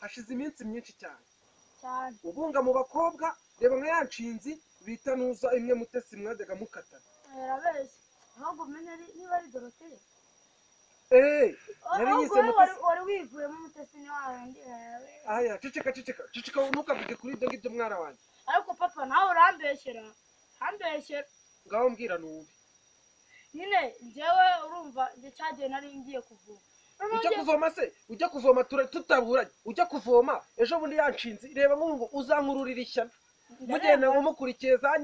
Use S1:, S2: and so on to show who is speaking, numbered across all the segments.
S1: hashize iminsi myinshi cyane
S2: cyane
S1: ubunga mu bakobwa reba nka yanshinzi bita nuza imwe mutesi mwajyaga mukatana
S2: yarabeshye ahubwo umenya niba ari Dorothée
S1: nari nyise mutesi
S2: wari wivuyemo Mutesi ni wandi
S1: aya ceceka ntukavuge kuri ibyo ngibyo mwana wanjye
S2: ariko papa nawe urambeshyera
S1: ngaho mbwira numve
S2: nyine njyewe urumva njye cyagiye nari ngiye kuvoma
S1: ujya kuvoma tutaburanye ujya kuvoma ejo bundi yanshinze reba nk'ubu uzankururira ishyano mugenda mukurikiye za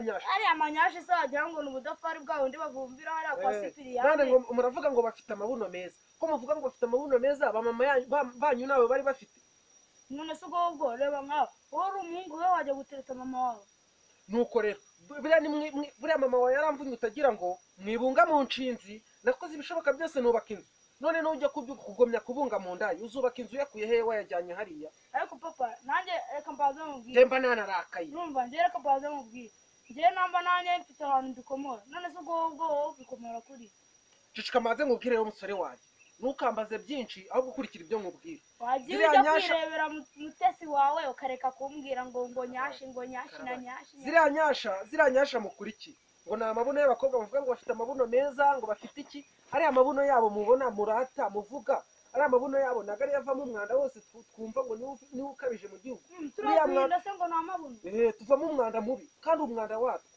S1: nyasha
S2: ari amanyasha se wagira ngo ni ubudafari bwa wundi bavumbira hariya kwa Sipiriyani
S1: none ngo muravuga ngo bafite amabuno meza ko muvuga ngo bafite amabuno meza bamama banyu nabo bari bafite
S2: none se ubwo reba nkawe wowe uri umuhungu we wajya gutereta mama wawe
S1: nuko rero buriya mama wawe yaramvunye utagira ngo mwibunga mu nshinzi nakoze ibishoboka byose nubaka inzu none nujya kugomya kubunga mu ndayi uzubaka inzu yakuye hehe wayajyanye hariya
S2: ariko papa nanjye reka mbaze mubwire
S1: jemba nanarakaye
S2: numva njye reka mbaze mubwire njye namba nanjye mfite ahantu ndikomora none se ubwo bikomora kuri
S1: cicika maze nkubwire rero umusore wanjye ntukambaze byinshi aho gukurikira ibyo nkubwira
S2: wagiye ujya kwirebera Mutesi wawe ukareka kumbwira ngo nyashi na nyashi
S1: ziriya nyasha mukurikiye ngo ni amabuno y'abakobwa bavuga ngo bafite amabuno meza ngo bafite iki ariya amabuno yabo mubona murata muvuga ariya amabuno yabo ntabwo ariyo avamo umwanda wose twumva ngo niwo ukabije mu gihugu
S2: turakwinda se ngo ni amabuno
S1: tuvamo umwanda mubi kandi umwanda watwo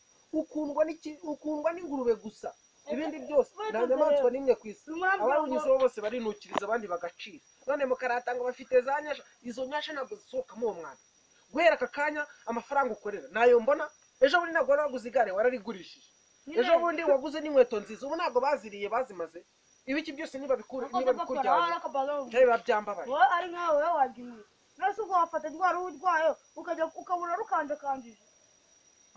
S1: ukundwa n'ingurube gusa ibindi byose nta nyamaswa n'imwe ku isi abawunyuzeho bose barinukiriza abandi bagacira none mukarata ngo bafite za nyasha izo nyasha ntabwo zisohokamo uwo mwanda guhera aka kanya amafaranga ukorera nayo mbona ejo bundi ntabwo wari waguze igare wararigurishije ejo bundi waguze n'inkweto nziza ubu ntabwo baziriye bazimaze ibiki byose niba bikuryaye biba byambabaye
S2: wowe ari nkawe wowe warya inkweto nose ubwo wafata rwa ruhu rwayo ukabura rukanjakanjije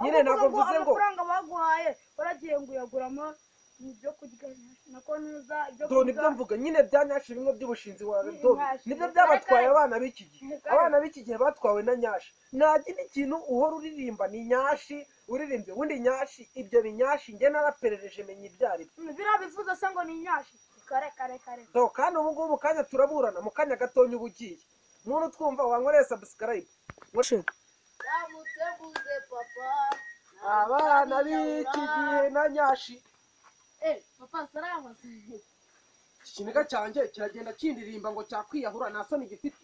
S1: nyine ntabwo mvuze ngo
S2: amafaranga baguhaye waragiye ngo uyaguramo ibyo kurya nako nuza ibyo
S1: kurya nibyo mvuga nyine byanyasha bimwe by'ubushinzi wa dore nibyo byabatwaye abana b'iki gihe batwawe na nyashi nta kindi kintu uhora uririmba ni nyashi uririmbye ubundi nyashi ibyo binyashi njye naraperereje menya ibyari
S2: biriya bivuze se ngo ni nyashi kare
S1: do kandi ubu ngubu mu kanya turaburana mu kanya gatonya uba ugiye muntu twumva wankoreye subscribe
S2: yamuteguze papa
S1: abana b'iki gihe na nyashi
S2: papa salama
S1: ikiniga cyanjye kiragenda kindirimba ngo cyakwiyahura nta soni gifite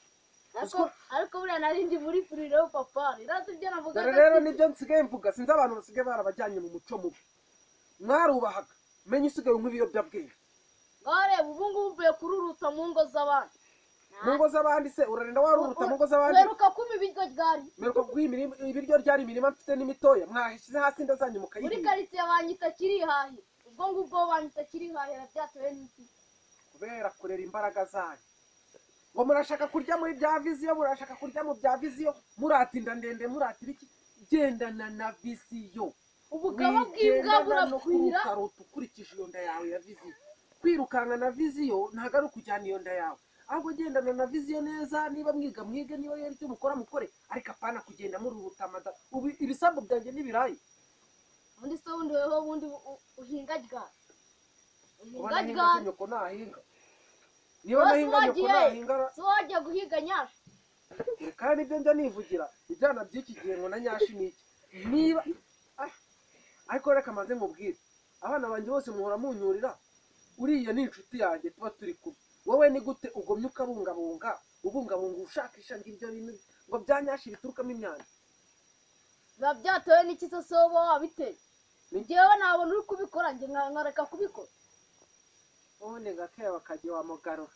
S2: ariko buriya narindi muri furiro papa rirazi ibyo navuga
S1: rero nibyo nsigaye mvuga sinzi abantu basigaye barabajyanye mu muco mubi mwarubahaga menya usigaye unywa ibiyobyabwenge
S2: wareba ubu ngubu uvuye kururuta mu ngo z'abandi
S1: mu ngo z'abandi se urarinda waruruta mu ngo z'abandi
S2: weruka kuma ibiryo ryari
S1: meruka ibiryo ryari imirima mfite n'imitoya mwahishyize hasi ndazanye mukayirinda
S2: muri karitsiye banyita kirihahira ubwo ngubwo banyita kirihahira byatewe n'iki
S1: kubera kurera imbaraga zanyu ngo murashaka kurya muri bya viziyo murashaka kurya mu bya viziyo muratinda ndende muratira iki gendana na viziyo
S2: ubugabo bw'imbwa burakwira
S1: ukurikije iyo nda yawe ya viziyo kwirukanka na viziyo ntabwo ari ukujyana iyo nda yawe ahubwo gendana na viziyo neza niba mwiga mwige niba yari icyo mukora mukore ariko apana kugenda muruhuta amada ubu ibisambu byanjye n'ibirayi
S2: undi se wundi weho wundi uhinga ryari
S1: uhinga ryari nyoko nahinga niba nahinga nyoko nahinga
S2: so wajya guhiga nyashi
S1: kandi ibyo njya nivugira ibyana by'iki gihe ngo na nyashi niki niba ariko reka maze nkubwire abana banjye bose muhora munyurira uriya ni inshuti yanjye tuba turi kumwe wowe ni gute ugomye ukabungabunga ushakisha ngo ibyo bintu ngo byanyashi biturukamo imyanda
S2: biba byatewe n'iki se sobo wabiteye njyewe nabona uri kubikora njye nkareka kubikora
S1: ubundi gakeye bakagiye wamugarura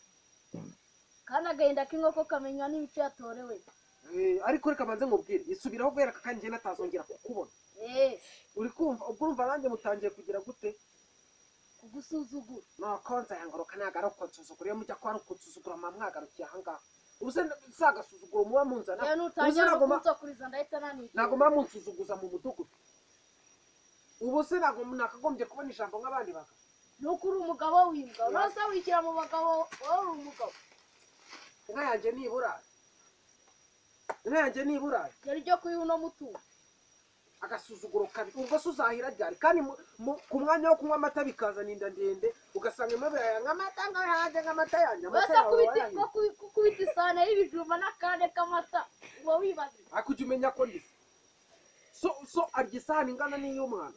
S2: kandi agahinda k'inkoko kamenywa n'ibice yatorewe
S1: ariko reka maze nkubwire isubiraho guhera aka kanya natazongera kukubona uri kumva ubwo urumva nanjye mutangiye kugira gute
S2: kugusuzugura
S1: nakonza yangoroka nagaruka ukansuzugura iyo mujya kwa rukunsuzugura mwagarukiye ahangaha ubuse sagasuzugura muba munzana
S2: utangira kunsakuriza ndahita nanita
S1: ntago mumunsuzuguza mu mudugudu ubuse ntago nakagombye kubona ijambo nk'abandi bagabo
S2: nuko uri umugabo w'imbwa urasa wikira mu bagabo wowe uri umugabo
S1: inka yanjye nibura
S2: yari ryo kuyi uno mutungo
S1: agasuzuguro kabi ubwo se uzahira ryari kandi ku mwanya wo kunywa amata bikazana inda ndende ugasanga imwe biraya nk'amata nk'amata yanjye
S2: wese kubita isahane ikijumba n'akande k'amata uba wibaze
S1: akujya umenya ko ndise so arya isahani ingana n'iy'umwana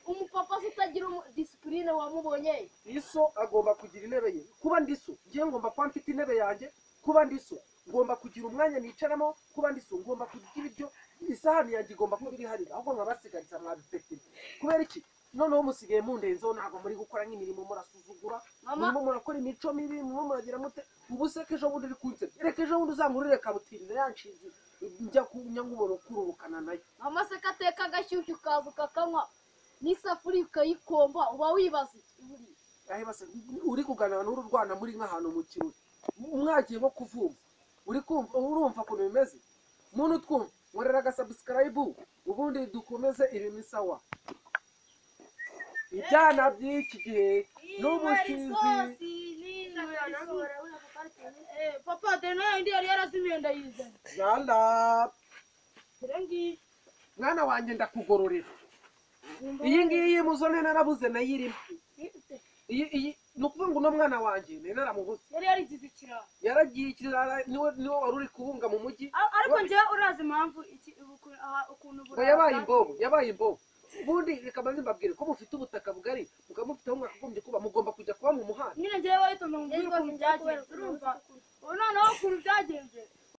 S2: umupapa se utagira disipurine wamubonye
S1: iso agomba kugira intebe ye kuba ndiso ngiye ngomba kuba mfite intebe yanjye kuba ndiso ngomba kugira umwanya nicaramo kuba ndiso ngomba kurya ibiryo isahani yanjye igomba kuba iri hariya ahubwo nkabasigaritsa mwabipeteri kubera iki noneho musigaye mundenzeho ntabwo muri gukora nk'imirimo murasuzugura murimo murakora imico mibi murimo muragira mute ubu se ko ejo bundi uri kunsebya reka ejo bundi uzangurire kabutiriza yanshinze njya kunya nk'uboro kurubukana nayo
S2: amasaka ateka agashyushyu ukaza ukakanywa n'isafuriya ukayikomba uba wibaza
S1: uri kuganira n'uru rwana muri nk'ahantu mu kirori mwagiye nko kuvumva urumva ukuntu bimeze muntu twumva nkorera agasabusikayibu ubundi dukomeze ibintu sawa ibyana by'iki gihe n'ubushizi
S2: papa dore nayo indi yari yarazimiye ndayizana
S1: yanda mwana wanjye ndakugororera iyi ngiyi muzone narabuze nayo irimo iyi ni ukuvuga ngo uno mwana wanjye nari naramubuze
S2: yari yarigize ikirara
S1: yaragiye ikirara niwe wari uri kubunga mu mujyi
S2: ariko njyewe urazi impamvu ukuntu
S1: yabaye imbobo ubundi reka maze mbabwire ko mufite ubutaka bugari mukaba mufite aho mwakagombye kuba mugomba kujya kuba mu muhanda
S2: nyine njyewe wahita mbwira ukuntu byagenze urumva